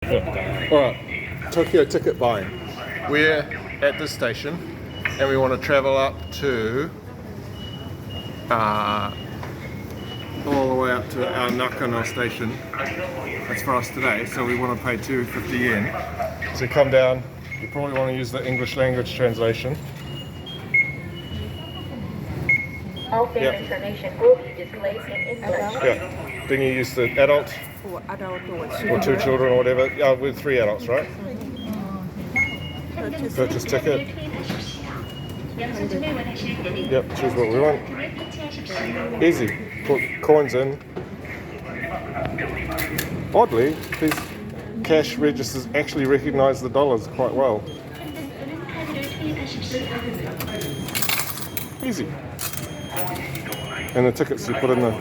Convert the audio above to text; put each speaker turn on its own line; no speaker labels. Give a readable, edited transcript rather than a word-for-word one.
Alright, Tokyo ticket buying. We're at this station and we want to travel up to all the way up to our Nakano station. That's for us today, so we want to pay 250 yen. So come down, you probably want to use the English language translation.
All fare information will be displayed in English.
Yeah. Then you use the adult
For adult or
or two children or whatever. Yeah, with 3 adults, right? Purchase ticket. Yep, choose what we want. Easy. Put coins in. Oddly, these cash registers actually recognise the dollars quite well. Easy. And the tickets you put in the